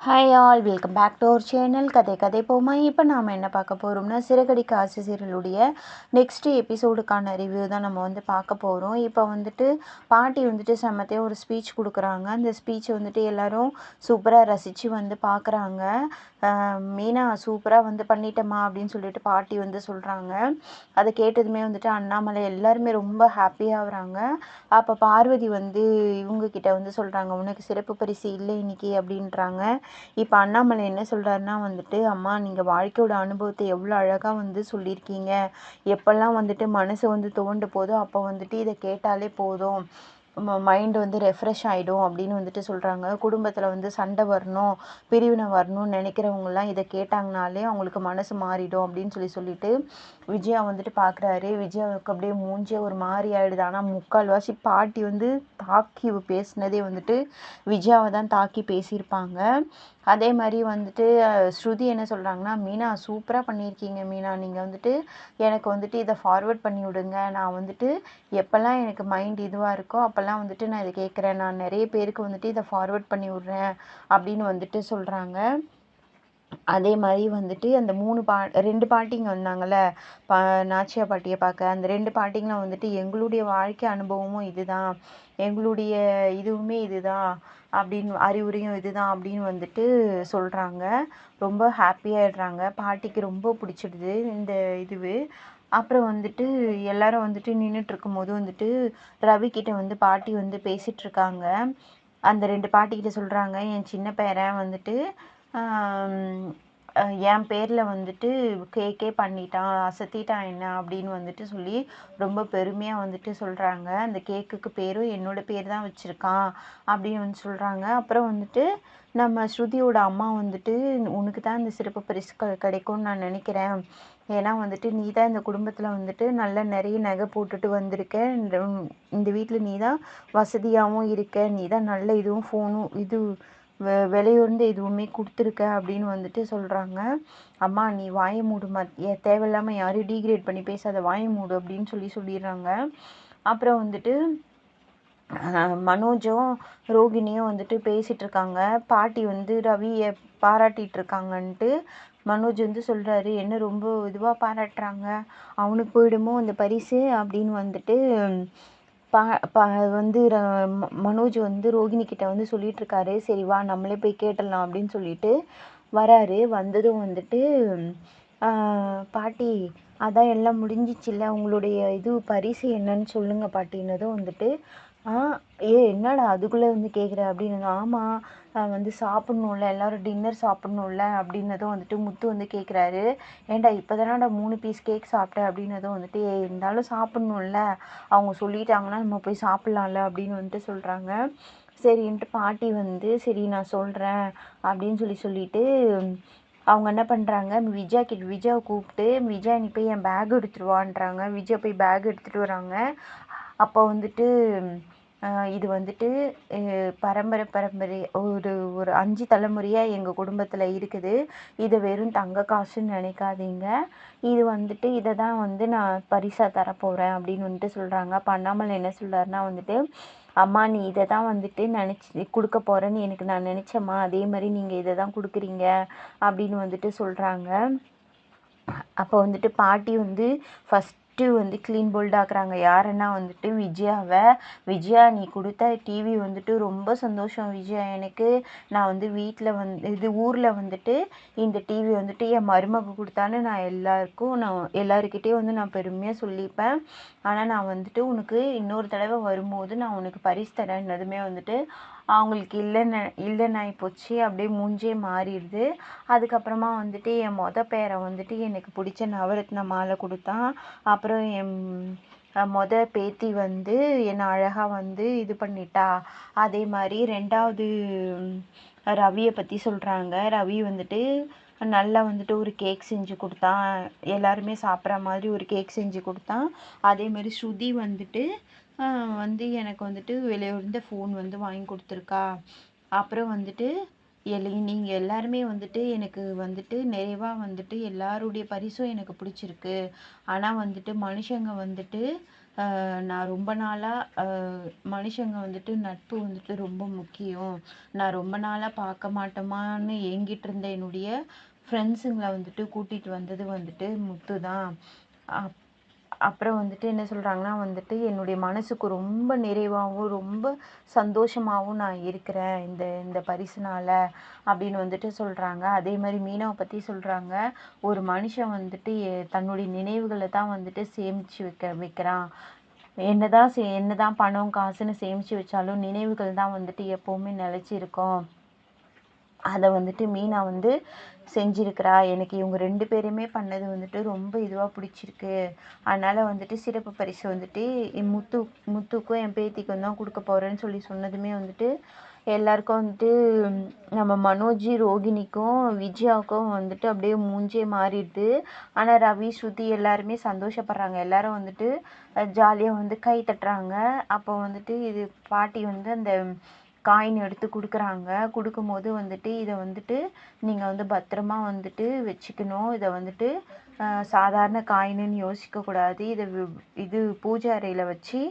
Hi all, welcome back to our channel கதை கதை போமா. இப்போ நாம் என்ன பார்க்க போகிறோம்னா, சிறகடிக்க ஆசை சீரியலுடைய நெக்ஸ்ட் எபிசோடுக்கான ரிவ்யூ தான் நம்ம பார்க்க போகிறோம். இப்போ பாட்டி செம்மத்தையும் ஒரு ஸ்பீச் கொடுக்குறாங்க. அந்த ஸ்பீச் எல்லோரும் சூப்பராக ரசித்து பார்க்குறாங்க. மீனா சூப்பராக பண்ணிட்டேம்மா அப்படின்னு சொல்லிட்டு பாட்டி சொல்கிறாங்க. அதை கேட்டதுமே அண்ணாமலை எல்லாருமே ரொம்ப ஹாப்பியாகிறாங்க. அப்போ பார்வதி இவங்கக்கிட்ட சொல்கிறாங்க, உனக்கு சிறப்பு பரிசு இல்லை இன்னைக்கு அப்படின்றாங்க. இப்போ அண்ணாமலை என்ன சொல்கிறாருன்னா அம்மா நீங்கள் வாழ்க்கையோட அனுபவத்தை எவ்வளோ அழகாக சொல்லியிருக்கீங்க. எப்போல்லாம் மனசு தோண்டு போதோ அப்போ இதை கேட்டாலே போதும், மைண்டு ரெஃப்ரெஷ் ஆகிடும் அப்படின்னு சொல்கிறாங்க. குடும்பத்தில் சண்டை வரணும், பிரிவினை வரணும்னு நினைக்கிறவங்களாம் இதை கேட்டாங்கனாலே அவங்களுக்கு மனசு மாறிடும் அப்படின்னு சொல்லிட்டு விஜயா பார்க்குறாரு. விஜயாவுக்கு அப்படியே மூஞ்சே ஒரு மாதிரி ஆகிடுது. ஆனால் முக்கால்வாசி பாட்டி தாக்கி பேசினதே விஜயாவை தான் தாக்கி பேசியிருப்பாங்க. அதே மாதிரி ஸ்ருதி என்ன சொல்கிறாங்கன்னா, மீனா சூப்பராக பண்ணியிருக்கீங்க மீனா, நீங்கள் எனக்கு இதை ஃபார்வேர்ட் பண்ணி விடுங்க. நான் எப்போல்லாம் எனக்கு மைண்ட் இதுவாக இருக்கோ அப்போல்லாம் நான் இதை கேட்குறேன். நான் நிறைய பேருக்கு இதை ஃபார்வேர்ட் பண்ணி விட்றேன் அப்படின்னு சொல்கிறாங்க. அதே மாதிரி அந்த 2 பாட்டிங்க வந்தாங்கள்ல, நாச்சியா பாட்டியை பார்க்க. அந்த 2 பாட்டிங்களும் எங்களுடைய வாழ்க்கை அனுபவமும் இதுதான், எங்களுடைய இதுவுமே இதுதான் அப்படின்னு, அறிவுரையும் இதுதான் அப்படின்னு சொல்கிறாங்க. ரொம்ப ஹாப்பியாகிடுறாங்க. பாட்டிக்கு ரொம்ப பிடிச்சிடுது இந்த அப்புறம் எல்லாரும் நின்றுட்டுருக்கும்போது ரவிக்கிட்ட பாட்டி பேசிகிட்ருக்காங்க. அந்த 2 பாட்டிக்கிட்ட சொல்கிறாங்க, என் சின்ன பேரன் என் பேரில் கேக்கே பண்ணிட்டான், அசத்திட்டான் என்ன அப்படின்னு சொல்லி ரொம்ப பெருமையாக சொல்கிறாங்க. அந்த கேக்குக்கு பேரும் என்னோட பேர் தான் வச்சுருக்கான் அப்படின்னு சொல்கிறாங்க. அப்புறம் நம்ம ஸ்ருதியோட அம்மா உனக்கு தான் இந்த சிறப்பு பரிசு கிடைக்கும்னு நான் நினைக்கிறேன். ஏன்னா நீ தான் இந்த குடும்பத்தில் நல்ல நிறைய நகை போட்டுட்டு வந்திருக்க, இந்த வீட்டில் நீ தான் வசதியாகவும் இருக்க, நீ தான் நல்ல இதுவும் ஃபோனும் விலையுறந்த எதுவுமே கொடுத்துருக்க அப்படின்னு சொல்கிறாங்க. அம்மா நீ வாயை மூடுமா, தேவையில்லாமல் யாரையும் டீக்ரேட் பண்ணி பேசாத, வாயை மூடு அப்படின்னு சொல்லிடுறாங்க. அப்புறம் மனோஜும் ரோகிணியும் பேசிகிட்டு இருக்காங்க. பாட்டி ரவியை பாராட்டிகிட்டு இருக்காங்கன்ட்டு மனோஜ் சொல்கிறாரு, என்ன ரொம்ப இதுவாக பாராட்டுறாங்க, அவனுக்கு போயிடுமோ அந்த பரிசு அப்படின்னு பா பா மனோஜ் ரோகிணி கிட்ட சொல்லிகிட்ருக்காரு. சரி வா நம்மளே போய் கேட்டுடலாம் அப்படின்னு சொல்லிட்டு வராரு. வந்ததும் பாட்டி அதான் எல்லாம் முடிஞ்சிச்சில்ல, உங்களுடைய பரிசு என்னன்னு சொல்லுங்கள் பாட்டின்னதும் என்னடா அதுக்குள்ளே கேட்குற அப்படின்னு. ஆமாம் சாப்பிட்ணுல்ல, எல்லோரும் டின்னர் சாப்பிட்ணுல்ல அப்படின்னதும் முத்து கேட்குறாரு. ஏன்டா இப்போ தானடா 3 பீஸ் கேக் சாப்பிட்டேன் அப்படின்னதும் இருந்தாலும் சாப்பிட்ணுல்ல, அவங்க சொல்லிட்டாங்கன்னா நம்ம போய் சாப்பிட்லாம்ல அப்படின்னு சொல்கிறாங்க. சரின்ட்டு பாட்டி சரி நான் சொல்கிறேன் அப்படின்னு சொல்லிட்டு அவங்க என்ன பண்ணுறாங்க, விஜயாவை கூப்பிட்டு, விஜயா நீ போய் என் பேக் எடுத்துகிட்டு விஜயா போய் பேக் எடுத்துகிட்டு வராங்க. அப்போ இது பரம்பரை ஒரு 5 தலைமுறையாக எங்கள் குடும்பத்தில் இருக்குது. இது வெறும் தங்க காசுன்னு நினைக்காதீங்க. இது இதை தான் நான் பரிசாக தரப்போகிறேன் அப்படின்னு சொல்கிறாங்க. அப்போ அண்ணாமலை என்ன சொல்கிறாருன்னா அம்மா நீ இதை தான் நினச்சி கொடுக்க போகிறேன்னு நான் நினச்சேம்மா, அதே மாதிரி நீங்கள் இதை தான் கொடுக்குறீங்க அப்படின்னு சொல்கிறாங்க. அப்போ பாட்டி ஃபஸ்ட்டு க்ளீன் போல்ட் ஆக்குறாங்க. யாருன்னா விஜயாவை. விஜயா நீ கொடுத்த டிவி ரொம்ப சந்தோஷம் விஜயா எனக்கு. நான் வீட்டில் இது ஊரில் இந்த டிவி என் மருமக கொடுத்தான்னு நான் எல்லாருக்கிட்டேயும் நான் பெருமையாக சொல்லிப்பேன். ஆனால் நான் உனக்கு இன்னொரு தடவை வரும்போது நான் உனக்கு பரிசு தரேன்னதுமே அவங்களுக்கு இல்லைன்னு ஆகிப்போச்சு. அப்படியே மூஞ்சே மாறிடுது. அதுக்கப்புறமா என் பேரன் எனக்கு பிடிச்ச நவரத்ன மாலை கொடுத்தான். அப்புறம் என் பேத்தி என்னை அழகாக இது பண்ணிட்டா. அதே மாதிரி 2வது ரவியை பற்றி சொல்கிறாங்க. ரவி நல்லா ஒரு கேக் செஞ்சு கொடுத்தான், எல்லாருமே சாப்பிட்ற மாதிரி ஒரு கேக் செஞ்சு கொடுத்தான். அதேமாரி ஸ்ருதி எனக்கு விலையுறந்த ஃபோன் வாங்கி கொடுத்துருக்கா. அப்புறம் நீங்கள் எல்லாருமே எனக்கு நிறைவாக எல்லாருடைய பரிசும் எனக்கு பிடிச்சிருக்கு. ஆனால் மனுஷங்க நான் ரொம்ப நாளாக மனுஷங்க வந்துட்டு நட்பு வந்துட்டு ரொம்ப முக்கியம். நான் ரொம்ப நாளாக பார்க்க மாட்டோமான்னு ஏங்கிட்டு இருந்த என்னுடைய ஃப்ரெண்ட்ஸுங்களை வந்துட்டு கூட்டிகிட்டு வந்தது வந்துட்டு முத்து தான். அப் அப்புறம் வந்துட்டு என்ன சொல்கிறாங்கன்னா வந்துட்டு என்னுடைய மனசுக்கு ரொம்ப நிறைவாகவும் ரொம்ப சந்தோஷமாகவும் நான் இருக்கிறேன் இந்த இந்த பரிசுனால அப்படின்னு வந்துட்டு சொல்கிறாங்க. அதே மாதிரி மீனாவை பற்றி சொல்கிறாங்க. ஒரு மனுஷன் வந்துட்டு தன்னுடைய நினைவுகளை தான் வந்துட்டு சேமித்து வைக்கிறான். என்னதான் பணம் காசுன்னு சேமித்து வச்சாலும் நினைவுகள் தான் வந்துட்டு எப்போவுமே நிலைச்சி இருக்கும். அதை வந்துட்டு மீனா வந்து செஞ்சிருக்கிறா. எனக்கு இவங்க 2 பேருமே பண்ணது வந்துட்டு ரொம்ப இதுவாக பிடிச்சிருக்கு. அதனால் வந்துட்டு சிறப்பு பரிசு வந்துட்டு முத்துக்கும் என் பேத்திக்கும் தான் கொடுக்க போகிறேன்னு சொன்னதுமே வந்துட்டு எல்லாருக்கும் வந்துட்டு நம்ம மனோஜ், ரோகிணிக்கும் விஜயாவுக்கும் வந்துட்டு அப்படியே மூஞ்சே மாறிடுது. ஆனால் ரவி, ஸ்ருதி எல்லாருமே சந்தோஷப்படுறாங்க. எல்லாரும் வந்துட்டு ஜாலியாக வந்து கை தட்டுறாங்க. அப்போ வந்துட்டு இது பாட்டி வந்து அந்த காயின் எடுத்து கொடுக்குறாங்க. கொடுக்கும்போது வந்துட்டு இதை வந்துட்டு நீங்கள் வந்து பத்திரமா வந்துட்டு வச்சுக்கணும். இதை வந்துட்டு சாதாரண காயின்னு யோசிக்கக்கூடாது. இது பூஜை அறையில் வச்சு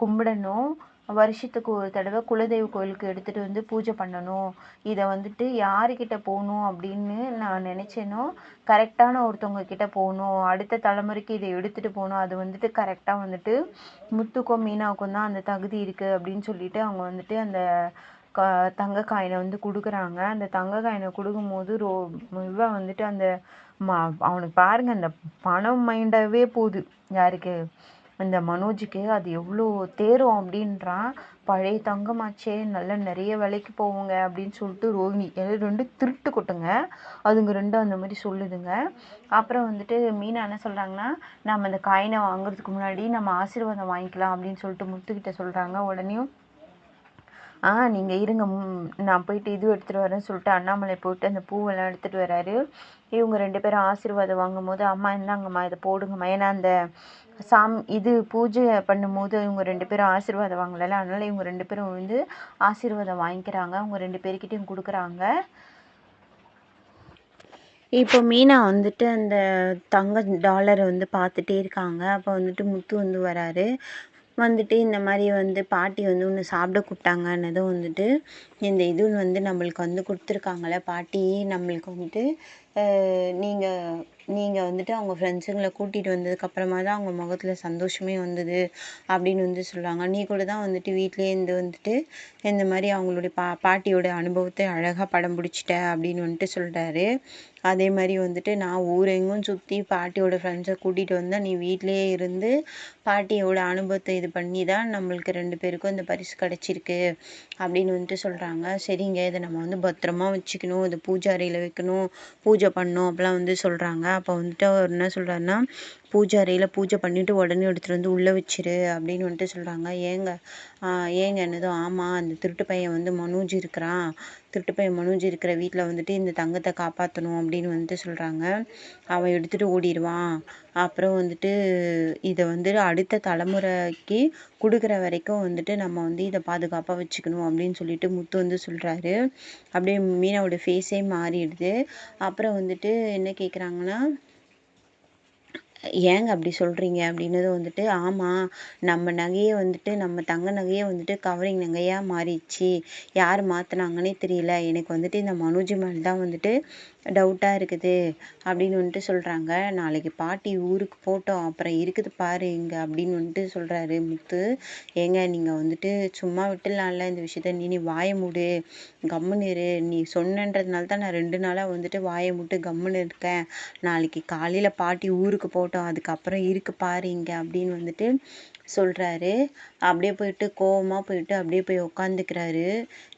கும்பிடணும். வருஷத்துக்கு ஒரு தடவை குலதெய்வ கோயிலுக்கு எடுத்துகிட்டு வந்து பூஜை பண்ணணும். இதை வந்துட்டு யாருக்கிட்ட போகணும் அப்படின்னு நான் நினச்சேனோ கரெக்டான ஒருத்தவங்க கிட்ட போகணும். அடுத்த தலைமுறைக்கு இதை எடுத்துகிட்டு போகணும். அது வந்துட்டு கரெக்டாக வந்துட்டு முத்துக்கும் மீனாவுக்கும் தான் அந்த தகுதி இருக்குது அப்படின்னு சொல்லிட்டு அவங்க வந்துட்டு அந்த தங்க காயினை வந்து கொடுக்குறாங்க. அந்த தங்க காயினை கொடுக்கும்போது இவன் வந்துட்டு அந்த அவனுக்கு பாருங்க அந்த பணம் மைண்டாகவே போகுது. யாருக்கு? அந்த மனோஜுக்கு அது எவ்வளோ தேரும் அப்படின்றான். பழைய தங்கமாச்சே, நல்லா நிறைய விலைக்கு போவோங்க அப்படின்னு சொல்லிட்டு ரோகிணி 2 திருட்டு கொட்டுங்க. அதுங்க 2 அந்த மாதிரி சொல்லுதுங்க. அப்புறம் வந்துட்டு மீனா என்ன சொல்கிறாங்கன்னா, நம்ம அந்த காயினை வாங்குறதுக்கு முன்னாடி நம்ம ஆசீர்வாதம் வாங்கிக்கலாம் அப்படின்னு சொல்லிட்டு முத்துக்கிட்ட சொல்கிறாங்க. உடனேயும் நீங்கள் இருங்க, நான் போயிட்டு இது எடுத்துகிட்டு வரேன்னு சொல்லிட்டு அண்ணாமலை போயிட்டு அந்த பூவெல்லாம் எடுத்துகிட்டு வராரு. இவங்க 2 பேரும் ஆசீர்வாதம் வாங்கும்போது, அம்மா இந்தாங்கம்மா இதை போடுங்கம்மா. ஏன்னா அந்த இது பூஜை பண்ணும்போது இவங்க 2 பேரும் ஆசீர்வாதம் வாங்கலை. அதனால் இவங்க 2 பேரும் வந்து ஆசீர்வாதம் வாங்கிக்கிறாங்க. அவங்க 2 பேர்கிட்டையும் கொடுக்குறாங்க. இப்போ மீனா வந்துட்டு அந்த தங்க டாலரை வந்து பார்த்துட்டே இருக்காங்க. அப்போ வந்துட்டு முத்து வந்து வராரு. வந்துட்டு இந்த மாதிரி வந்து பாட்டி வந்து ஒன்று சாப்பிட கூப்பிட்டாங்கன்னதும் வந்துட்டு இந்த இது வந்து நம்மளுக்கு வந்து கொடுத்துருக்காங்களே பாட்டி, நம்மளுக்கு வந்துட்டு நீங்கள் வந்துட்டு அவங்க ஃப்ரெண்ட்ஸுங்களை கூட்டிகிட்டு வந்ததுக்கப்புறமா தான் அவங்க முகத்தில் சந்தோஷமே வந்தது அப்படின்னு வந்து சொல்கிறாங்க. நீ கூட தான் வந்துட்டு வீட்டிலே இருந்து வந்துட்டு இந்த மாதிரி அவங்களுடைய பாட்டியோட அனுபவத்தை அழகாக படம் பிடிச்சிட்ட அப்படின்னு வந்துட்டு சொல்கிறாரு. அதே மாதிரி வந்துட்டு நான் ஊரெங்கும் சுற்றி பாட்டியோட ஃப்ரெண்ட்ஸை கூட்டிகிட்டு வந்தால் நீ வீட்டிலேயே இருந்து பாட்டியோட அனுபவத்தை இது பண்ணி தான் நம்மளுக்கு 2 பேருக்கும் இந்த பரிசு கிடச்சிருக்கு அப்படின்னு வந்துட்டு சொல்கிறாங்க. சரிங்க, இதை நம்ம வந்து பத்திரமா வச்சுக்கணும், இதை பூஜை அறையில் வைக்கணும், பூஜை பண்ணணும் அப்படிலாம் வந்து சொல்கிறாங்க. அப்போ வந்துட்டு அவர் என்ன சொல்கிறாருன்னா, பூஜை அறையில் பூஜை பண்ணிவிட்டு உடனே எடுத்துகிட்டு வந்து உள்ளே வச்சிரு அப்படின்னு வந்துட்டு சொல்கிறாங்க. ஏங்க என்னதும் ஆமாம், அந்த திருட்டு பையன் வந்து மனோஜ் இருக்கிறான், திருட்டு பையன் மனோஜ் இருக்கிற வீட்டில் வந்துட்டு இந்த தங்கத்தை காப்பாற்றணும் அப்படின்னு வந்துட்டு சொல்கிறாங்க. அவன் எடுத்துகிட்டு ஓடிடுவான். அப்புறம் வந்துட்டு இதை வந்து அடுத்த தலைமுறைக்கு கொடுக்குற வரைக்கும் வந்துட்டு நம்ம வந்து இதை பாதுகாப்பாக வச்சுக்கணும் அப்படின்னு சொல்லிட்டு முத்து வந்து சொல்கிறாரு. அப்படியே மீனாவோட ஃபேஸே மாறிடுது. அப்புறம் வந்துட்டு என்ன கேட்குறாங்கன்னா, ஏங்க அப்படி சொல்கிறீங்க அப்படின்னது வந்துட்டு, ஆமாம், நம்ம நகையே வந்துட்டு நம்ம தங்க நகையே வந்துட்டு கவரிங் நகையாக மாறிடுச்சு. யார் மாற்றினாங்கன்னே தெரியல. எனக்கு வந்துட்டு இந்த மனோஜ் மேலே தான் வந்துட்டு டவுட்டாக இருக்குது அப்படின்னு வந்துட்டு சொல்கிறாங்க. நாளைக்கு பாட்டி ஊருக்கு போட்டோம், அப்புறம் இருக்குது பாரு இங்கே அப்படின்னு வந்துட்டு சொல்கிறாரு முத்து. ஏங்க நீங்கள் வந்துட்டு சும்மா விட்டுலாம்ல இந்த விஷயத்த, நீ வாயை மூடு, கம்முன்னு இரு. நீ சொன்னன்றதுனால தான் நான் 2 நாளாக வந்துட்டு வாயை மூட்டு கம்முன்னு இருக்கேன். நாளைக்கு காலையில் பாட்டி ஊருக்கு போட்டோம், அதுக்கப்புறம் இருக்கு பாரு இங்கே அப்படின்னு வந்துட்டு சொல்கிறாரு. அப்படியே போயிட்டு கோவமாக போயிட்டு அப்படியே போய் உக்காந்துக்கிறாரு.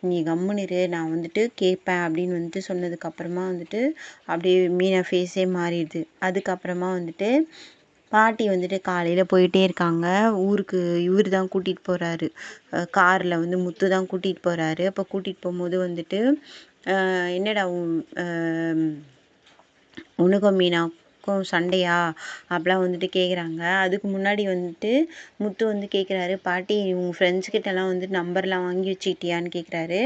நீ கம்முன்னு இரு, நான் வந்துட்டு கேட்பேன் அப்படின்னு வந்துட்டு சொன்னதுக்கப்புறமா வந்துட்டு அப்படியே மீனா ஃபேஸே மாறிடுது. அதுக்கப்புறமா வந்துட்டு பாட்டி வந்துட்டு காலையில் போயிட்டே இருக்காங்க ஊருக்கு. இவர் தான் கூட்டிகிட்டு போகிறாரு, காரில் வந்து முத்து தான் கூட்டிகிட்டு போகிறாரு. அப்போ கூட்டிகிட்டு போகும்போது வந்துட்டு என்னடா உனக்கும் மீனாவுக்கும் சண்டையா அப்படிலாம் வந்துட்டு கேட்குறாங்க. அதுக்கு முன்னாடி வந்துட்டு முத்து வந்து கேட்குறாரு, பாட்டி உங்கள் ஃப்ரெண்ட்ஸ்கிட்டலாம் வந்து நம்பர்லாம் வாங்கி வச்சுக்கிட்டியான்னு கேட்குறாரு.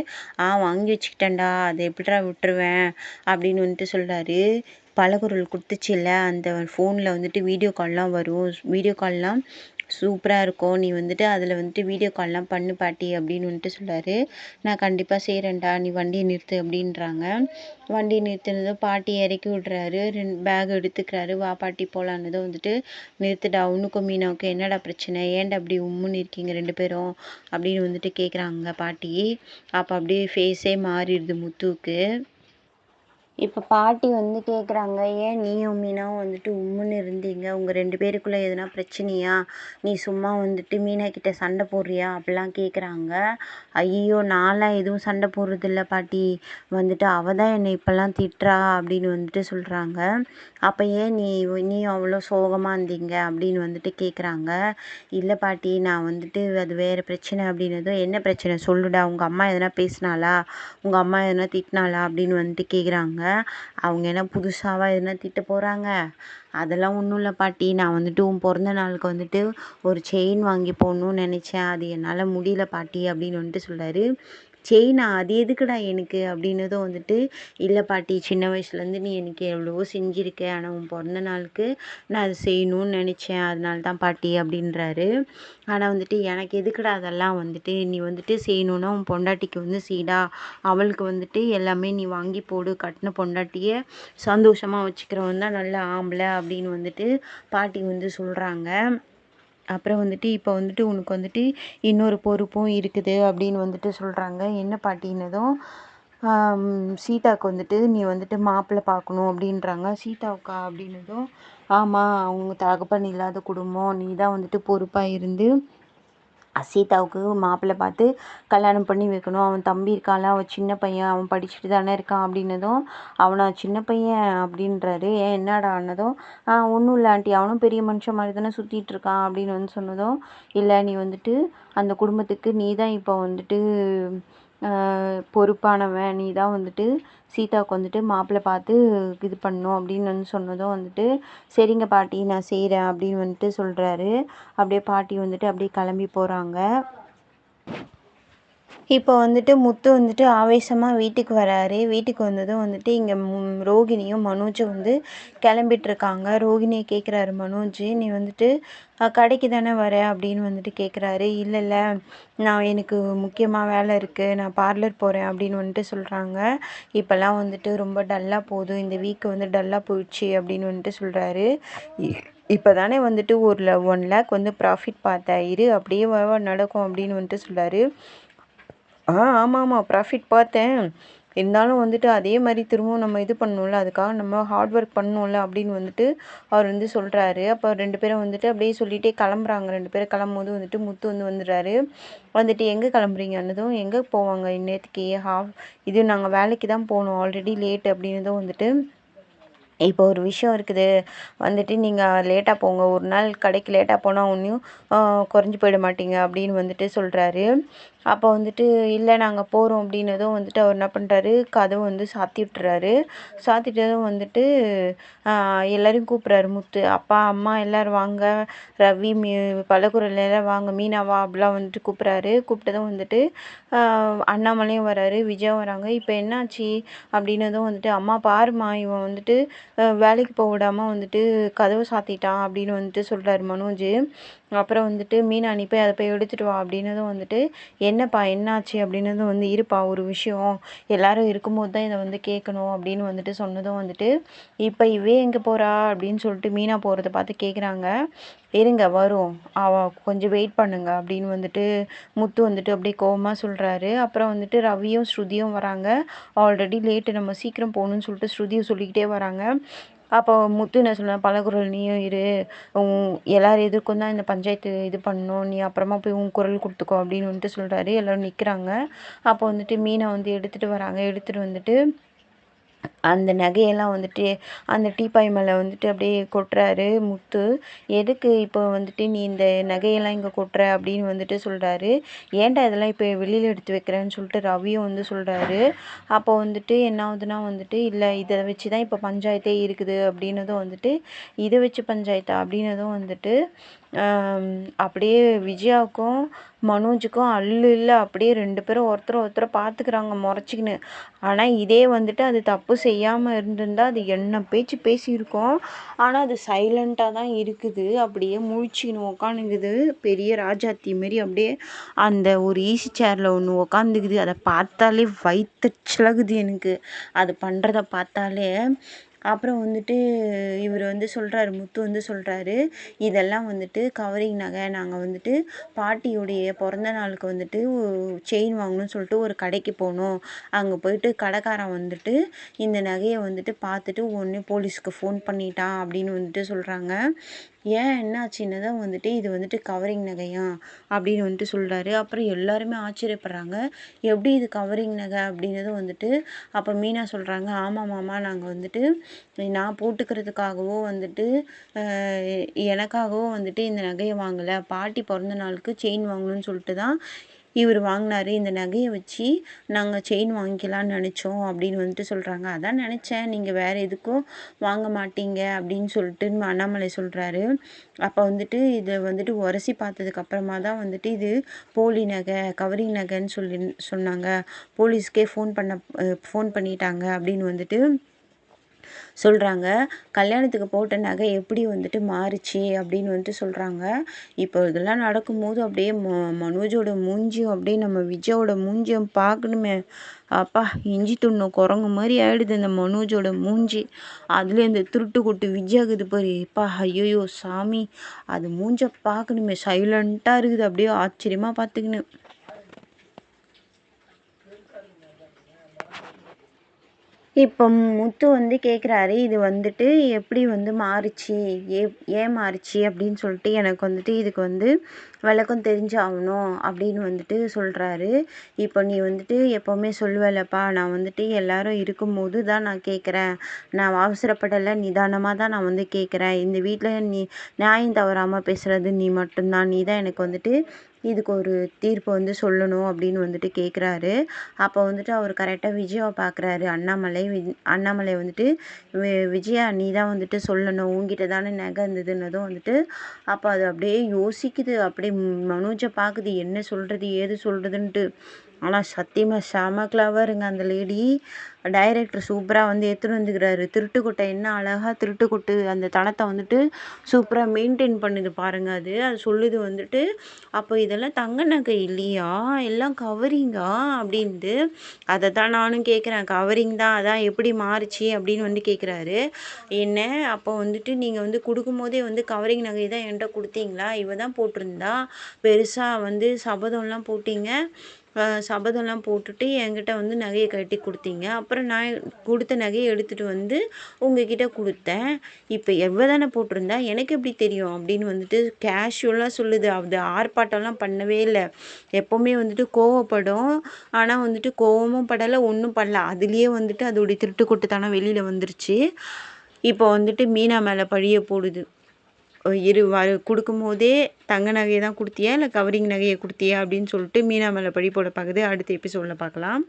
வாங்கி வச்சுக்கிட்டேன்டா, அதை எப்படிடா விட்டுருவேன் அப்படின்னு வந்துட்டு சொல்கிறாரு. பலகுரல் கொடுத்துச்சில்ல, அந்த ஃபோனில் வந்துட்டு வீடியோ கால்லாம் வரும். வீடியோ கால்லாம் சூப்பராக இருக்கும். நீ வந்துட்டு அதில் வந்துட்டு வீடியோ கால்லாம் பண்ணு பாட்டி அப்படின்னு வந்துட்டு சொல்கிறாரு. நான் கண்டிப்பாக செய்கிறேன்டா, நீ வண்டியை நிறுத்து அப்படின்றாங்க. வண்டி நிறுத்தினதும் பாட்டி இறக்கி விட்றாரு. பேக் எடுத்துக்கிறாரு. வா பாட்டி போகலான்னதும் வந்துட்டு நிறுத்துடா, உனக்கும் மீனாவுக்கும் என்னடா பிரச்சனை, ஏன்டா அப்படி உம்முன்னு இருக்கீங்க 2 பேரும் அப்படின்னு வந்துட்டு கேட்குறாங்க பாட்டி. அப்போ அப்படியே ஃபேஸே மாறிடுது முத்துவுக்கு. இப்போ பாட்டி வந்து கேட்குறாங்க, ஏன் நீயும் மீனாவும் வந்துட்டு உம்முன்னு இருந்தீங்க, உங்கள் 2 பேருக்குள்ளே எதுனா பிரச்சனையா, நீ சும்மா வந்துட்டு மீனா கிட்ட சண்டை போடுறியா அப்படிலாம் கேட்குறாங்க. ஐயோ, நான்லாம் எதுவும் சண்டை போடுறதில்ல பாட்டி, வந்துட்டு அவள் தான் என்னை இப்போல்லாம் திட்டுறா அப்படின்னு வந்துட்டு சொல்கிறாங்க. அப்போ ஏன் நீயும் அவ்வளோ சோகமாக இருந்தீங்க அப்படின்னு வந்துட்டு கேட்குறாங்க. இல்லை பாட்டி, நான் வந்துட்டு அது வேறு பிரச்சனை அப்படின்னதும், என்ன பிரச்சனை சொல்லுடா, உங்கள் அம்மா எதனா பேசினாளா, உங்கள் அம்மா எதனா திட்டினாளா அப்படின்னு வந்துட்டு கேட்குறாங்க. அவங்க என்ன புதுசாவா எதுனா திட்ட போகிறாங்க, அதெல்லாம் ஒன்றும் இல்லை பாட்டி, நான் வந்துட்டு உன் பிறந்த நாளுக்கு வந்துட்டு ஒரு செயின் வாங்கி போடணும்னு நினச்சேன், அது என்னால் முடியல பாட்டி அப்படின்னு வந்துட்டு சொல்கிறாரு. செயினா, அது எதுக்குடா எனக்கு அப்படின்னதும் வந்துட்டு, இல்லை பாட்டி, சின்ன வயசுலேருந்து நீ எனக்கு எவ்வளவோ செஞ்சுருக்க, ஆனால் உன் பிறந்த நாளுக்கு நான் அது செய்யணும்னு நினச்சேன், அதனால தான் பாட்டி அப்படின்றாரு. ஆனால் வந்துட்டு எனக்கு எதுக்குடா அதெல்லாம் வந்துட்டு, நீ வந்துட்டு செய்யணுன்னா உன் பொண்டாட்டிக்கு வந்து செய்டா, அவளுக்கு வந்துட்டு எல்லாமே நீ வாங்கி போடு, கட்டின பொண்டாட்டியை சந்தோஷமாக வச்சுக்கிறவன் தான் நல்ல ஆம்பளை அப்படின்னு வந்துட்டு பாட்டி வந்து சொல்கிறாங்க. அப்புறம் வந்துட்டு இப்போ வந்துட்டு உனக்கு வந்துட்டு இன்னொரு பொறுப்பும் இருக்குது அப்படின்னு வந்துட்டு சொல்கிறாங்க. என்ன பாட்டின்னதும், சீதாவுக்கு வந்துட்டு நீ வந்துட்டு மாப்பிள்ளை பார்க்கணும் அப்படின்றாங்க. சீதாவுக்கா அப்படின்னதும், ஆமாம், அவங்க தகப்பன் இல்லாத குடும்பம், நீ தான் வந்துட்டு பொறுப்பாக இருந்து சீதாவுக்கு மாப்பிள்ளை பார்த்து கல்யாணம் பண்ணி வைக்கணும். அவன் தம்பி இருக்கான்ல, அவன் சின்ன பையன், அவன் படிச்சுட்டு தானே இருக்கான் அப்படின்னதும், அவனா சின்ன பையன் அப்படின்றாரு. ஏன் என்னடா ஆனதும், ஒன்றும் இல்லை ஆண்டி, அவனும் பெரிய மனுஷன் மாதிரி தானே சுற்றிட்டு இருக்கான் அப்படின்னு வந்து சொன்னதும், இல்லை நீ வந்துட்டு அந்த குடும்பத்துக்கு நீ தான் இப்போ வந்துட்டு பொறுப்பானவன், நீ தான் வந்துட்டு சீதாவுக்கு வந்துட்டு மாப்பிள்ளை பார்த்து இது பண்ணணும் அப்படின்னு வந்து சொன்னதும் வந்துட்டு, சரிங்க பாட்டி, நான் செய்கிறேன் அப்படின்னு வந்துட்டு சொல்கிறாரு. அப்படியே பாட்டி வந்துட்டு அப்படியே கிளம்பி போகிறாங்க. இப்போ வந்துட்டு முத்து வந்துட்டு ஆவேசமாக வீட்டுக்கு வராரு. வீட்டுக்கு வந்ததும் வந்துட்டு இங்கே ரோகிணியும் மனோஜும் வந்து கிளம்பிட்டுருக்காங்க. ரோகிணியை கேட்குறாரு மனோஜ், நீ வந்துட்டு கடைக்கு தானே வர அப்படின்னு வந்துட்டு கேட்குறாரு. இல்லை இல்லை, நான் எனக்கு முக்கியமாக வேலை இருக்குது, நான் பார்லர் போகிறேன் அப்படின்னு வந்துட்டு சொல்கிறாங்க. இப்போல்லாம் வந்துட்டு ரொம்ப டல்லாக போகுது, இந்த வீக்கு வந்து டல்லாக போயிடுச்சு அப்படின்னு வந்துட்டு சொல்கிறாரு. இப்போ தானே வந்துட்டு ஒரு 1 லேக் வந்து ப்ராஃபிட் பார்த்தா, இரு அப்படியே நடக்கும் அப்படின்னு வந்துட்டு சொல்கிறாரு. ஆமாம் ப்ராஃபிட் பார்த்தேன், இருந்தாலும் வந்துட்டு அதே மாதிரி திரும்பவும் நம்ம இது பண்ணணும்ல, அதுக்காக நம்ம ஹார்ட் ஒர்க் பண்ணணும்ல அப்படின்னு வந்துட்டு அவர் வந்து சொல்கிறாரு. அப்போ 2 பேரும் வந்துட்டு அப்படியே சொல்லிகிட்டே கிளம்புறாங்க. 2 பேரும் கிளம்பும்போது வந்துட்டு முத்து வந்து வந்துடுறாரு. வந்துட்டு எங்கே கிளம்புறீங்கன்னதும், எங்கே போவாங்க இந்நேரத்துக்கு, இது நாங்கள் வேலைக்கு தான் போகணும், ஆல்ரெடி லேட் அப்படின்னதும் வந்துட்டு, இப்போ ஒரு விஷயம் இருக்குது, வந்துட்டு நீங்கள் லேட்டாக போங்க, ஒரு நாள் கடைக்கு லேட்டாக போனால் ஒன்றையும் குறைஞ்சி போயிட மாட்டீங்க அப்படின்னு வந்துட்டு சொல்கிறாரு. அப்போ வந்துட்டு, இல்லை நாங்கள் போகிறோம் அப்படின்னதும் வந்துட்டு அவர் என்ன பண்ணுறாரு, கதவை வந்து சாத்தி விட்டுறாரு. சாத்திட்டதும் வந்துட்டு எல்லோரையும் கூப்பிட்றாரு முத்து, அப்பா அம்மா எல்லோரும் வாங்க, ரவி பலகுரல் எல்லோரும் வாங்க, மீனா வா அப்படிலாம் வந்துட்டு கூப்பிட்றாரு. கூப்பிட்டதும் வந்துட்டு அண்ணாமலையும் வராரு, விஜயும் வராங்க. இப்போ என்னாச்சு அப்படின்னதும் வந்துட்டு, அம்மா பாருமா, இவன் வந்துட்டு வேலைக்கு போக விடாமல் வந்துட்டு கதவை சாத்திட்டான் அப்படின்னு வந்துட்டு சொல்கிறாரு மனோஜ். அப்புறம் வந்துட்டு, மீனா நீ போய் அதை போய் எடுத்துகிட்டு வா அப்படின்னதும் வந்துட்டு, என்னப்பா என்னாச்சு அப்படின்னதும் வந்து, இருப்பா ஒரு விஷயம், எல்லாரும் இருக்கும்போது தான் இதை வந்து கேட்கணும் அப்படின்னு வந்துட்டு சொன்னதும் வந்துட்டு, இப்போ இவே எங்கே போகிறா அப்படின்னு சொல்லிட்டு மீனா போகிறத பார்த்து கேட்குறாங்க. இருங்க வரும், கொஞ்சம் வெயிட் பண்ணுங்க அப்படின்னு வந்துட்டு முத்து வந்துட்டு அப்படியே கோவமாக சொல்கிறாரு. அப்புறம் வந்துட்டு ரவியும் ஸ்ருதியும் வராங்க. ஆல்ரெடி லேட்டு, நம்ம சீக்கிரம் போகணுன்னு சொல்லிட்டு ஸ்ருதியும் சொல்லிக்கிட்டே வராங்க. அப்போ முத்து என்ன சொன்னா, பலகுரல் நீயும் இரு, எல்லாரும் எதுக்கும் தான் இந்த பஞ்சாயத்து இது பண்ணணும், நீ அப்புறமா போய் உன் குரல் கொடுத்துக்கோ அப்படின்னு வந்துட்டு சொல்கிறாரு. எல்லோரும் நிற்கிறாங்க. அப்போ வந்துட்டு மீனை வந்து எடுத்துகிட்டு வராங்க. எடுத்துகிட்டு வந்துட்டு அந்த நகையெல்லாம் வந்துட்டு அந்த டீப்பாய் மேலே வந்துட்டு அப்படியே கொட்டுறாரு முத்து. எதுக்கு இப்போ வந்துட்டு நீ இந்த நகையெல்லாம் இங்கே கொட்டுற அப்படின்னு வந்துட்டு சொல்கிறாரு. ஏன்டா இதெல்லாம் இப்போ வெளியில் எடுத்து வைக்கிறேன்னு சொல்லிட்டு ரவியும் வந்து சொல்கிறாரு. அப்போ வந்துட்டு என்ன ஆகுதுன்னா வந்துட்டு, இல்லை இதை வச்சு தான் இப்போ பஞ்சாயத்தே இருக்குது அப்படின்னதும் வந்துட்டு, இதை வச்சு பஞ்சாயத்தா அப்படின்னதும் வந்துட்டு அப்படியே விஜயாவுக்கும் மனோஜுக்கும் அல்லு இல்லை, அப்படியே 2 பேரும் ஒருத்தரை ஒருத்தரை பார்த்துக்கிறாங்க முறைச்சிக்கின்னு. ஆனால் இதே வந்துட்டு அது தப்பு செய்யாமல் இருந்திருந்தா அது என்ன பேச்சு பேசியிருக்கோம். ஆனால் அது சைலண்ட்டாக தான் இருக்குது, அப்படியே முழிச்சிக்கின்னு உக்காந்துக்குது பெரிய ராஜாத்தி மாரி. அப்படியே அந்த ஒரு ஈஸி சேரில் ஒன்று உக்காந்துக்குது. அதை பார்த்தாலே வயிற்றுச்சலாகுது எனக்கு, அது பண்ணுறத பார்த்தாலே. அப்புறம் வந்துட்டு இவர் வந்து சொல்கிறாரு, முத்து வந்து சொல்கிறாரு, இதெல்லாம் வந்துட்டு கவரிங் நகை. நாங்கள் வந்துட்டு பாட்டியுடைய பிறந்த நாளுக்கு வந்துட்டு செயின் வாங்கணும்னு சொல்லிட்டு ஒரு கடைக்கு போனோம். அங்கே போயிட்டு கடைக்காரன் வந்துட்டு இந்த நகையை வந்துட்டு பார்த்துட்டு உடனே போலீஸ்க்கு ஃபோன் பண்ணிட்டான் அப்படின்னு வந்துட்டு சொல்கிறாங்க. ஏன் என்னாச்சுன்னு தான் வந்துட்டு இது வந்துட்டு கவரிங் நகையா அப்படின்னு வந்துட்டு சொல்கிறாரு. அப்புறம் எல்லாருமே ஆச்சரியப்படுறாங்க, எப்படி இது கவரிங் நகை அப்படின்னதும் வந்துட்டு அப்போ மீனா சொல்கிறாங்க, ஆமாம் மாமா, நாங்கள் வந்துட்டு நான் போட்டுக்கிறதுக்காகவோ வந்துட்டு எனக்காகவோ வந்துட்டு இந்த நகையை வாங்கலை, பாட்டி பிறந்த நாளுக்கு செயின் வாங்கணும்னு சொல்லிட்டு தான் இவர் வாங்கினாரு. இந்த நகையை வச்சு நாங்கள் செயின் வாங்கிக்கலான்னு நினச்சோம் அப்படின்னு வந்துட்டு சொல்கிறாங்க. அதான் நினச்சேன் நீங்கள் வேறு எதுக்கும் வாங்க மாட்டீங்க அப்படின்னு சொல்லிட்டு அண்ணாமலை சொல்கிறாரு. அப்போ வந்துட்டு இதை வந்துட்டு உரசி பார்த்ததுக்கப்புறமா தான் வந்துட்டு இது போலி நகை, கவரிங் நகைன்னு சொன்னாங்க. போலீஸ்க்கே ஃபோன் பண்ணிட்டாங்க அப்படின்னு வந்துட்டு சொல்கிறாங்க. கல்யாணத்துக்கு போட்ட நகை எப்படி வந்துட்டு மாறுச்சு அப்படின்னு வந்துட்டு சொல்கிறாங்க. இப்போ இதெல்லாம் நடக்கும்போது அப்படியே மனோஜோட மூஞ்சியும் அப்படியே நம்ம விஜயோட மூஞ்சியும் பார்க்கணுமே, அப்பா இஞ்சி துண்ணு குரங்கு மாதிரி ஆயிடுது இந்த மனோஜோட மூஞ்சி. அதுலேயும் இந்த திருட்டு கொட்டு விஜயாகுது பாரு, எப்பா ஐயோ சாமி, அது மூஞ்ச பார்க்கணுமே, சைலண்ட்டாக இருக்குது, அப்படியே ஆச்சரியமாக பார்த்துக்கின்னு. இப்போ முத்து வந்து கேட்குறாரு, இது வந்துட்டு எப்படி வந்து மாறுச்சு, ஏன் மாறுச்சு அப்படின்னு சொல்லிட்டு எனக்கு வந்துட்டு இதுக்கு வந்து விளக்கம் தெரிஞ்சாகணும் அப்படின்னு வந்துட்டு சொல்கிறாரு. இப்போ நீ வந்துட்டு எப்போவுமே சொல்லுவேலப்பா, நான் வந்துட்டு எல்லாரும் இருக்கும்போது தான் நான் கேட்குறேன், நான் அவசரப்படலை, நிதானமாக தான் நான் வந்து கேட்குறேன். இந்த வீட்டில் நீ நியாயம் தவறாமல் பேசுகிறது நீ மட்டும்தான், நீ தான் எனக்கு வந்துட்டு இதுக்கு ஒரு தீர்ப்பு வந்து சொல்லணும் அப்படின்னு வந்துட்டு கேட்குறாரு. அப்போ வந்துட்டு அவர் கரெக்டாக விஜயாவை பார்க்குறாரு அண்ணாமலை வந்துட்டு விஜயா நீ தான் வந்துட்டு சொல்லணும், உங்ககிட்ட தானே நகை இருந்ததுன்னதும் வந்துட்டு அப்போ அது அப்படியே யோசிக்குது, அப்படியே மனோஜை பார்க்குது என்ன சொல்கிறது ஏது சொல்கிறதுன்ட்டு. ஆனால் சத்தியமாக செம கிளவருங்க அந்த லேடி. டைரக்டர் சூப்பராக வந்து எடுத்துகிட்டு வந்துக்கிறாரு. திருட்டுக்கொட்டை என்ன அழகாக திருட்டுக்கொட்டு அந்த தளத்தை வந்துட்டு சூப்பராக மெயின்டைன் பண்ணுது பாருங்கள். அது சொல்லுது வந்துட்டு, அப்போ இதெல்லாம் தங்க நகை இல்லையா, எல்லாம் கவரிங்கா அப்படின்ட்டு. அதை தான் நானும் கேட்குறேன், கவரிங் தான், அதான் எப்படி மாறுச்சு அப்படின்னு வந்து கேட்குறாரு. என்ன அப்போ வந்துட்டு நீங்கள் வந்து கொடுக்கும்போதே வந்து கவரிங் நகை தான் என்கிட்ட கொடுத்தீங்களா, இவ தான் போட்டிருந்தா, பெருசாக வந்து சபதம்லாம் போட்டிங்க, சபதம்லாம் போட்டுட்டு என்கிட்ட வந்து நகையை கட்டி கொடுத்தீங்க, அப்புறம் நான் கொடுத்த நகையை எடுத்துகிட்டு வந்து உங்ககிட்ட கொடுத்தேன், இப்போ எவ்வளோ தானே போட்டிருந்தா எனக்கு எப்படி தெரியும் அப்படின்னு வந்துட்டு கேஷுவலாக சொல்லுது. அது ஆர்ப்பாட்டம்லாம் பண்ணவே இல்லை, எப்போவுமே வந்துட்டு கோவப்படும், ஆனால் வந்துட்டு கோவமும் படலை ஒன்றும் பண்ணல, அதுலேயே வந்துட்டு அதோடைய திருட்டுக்கொட்டுத்தனம் வெளியில் வந்துருச்சு. இப்போ வந்துட்டு மீனா மேலே பழிய போடுது, கொடுக்கும்போதே தங்க நகையை தான் கொடுத்தியா இல்லை கவரிங் நகையை கொடுத்தியா அப்படின்னு சொல்லிட்டு மீனா மேலே பழி போட பார்க்குது. அடுத்த எபிசோடில் பார்க்கலாம்.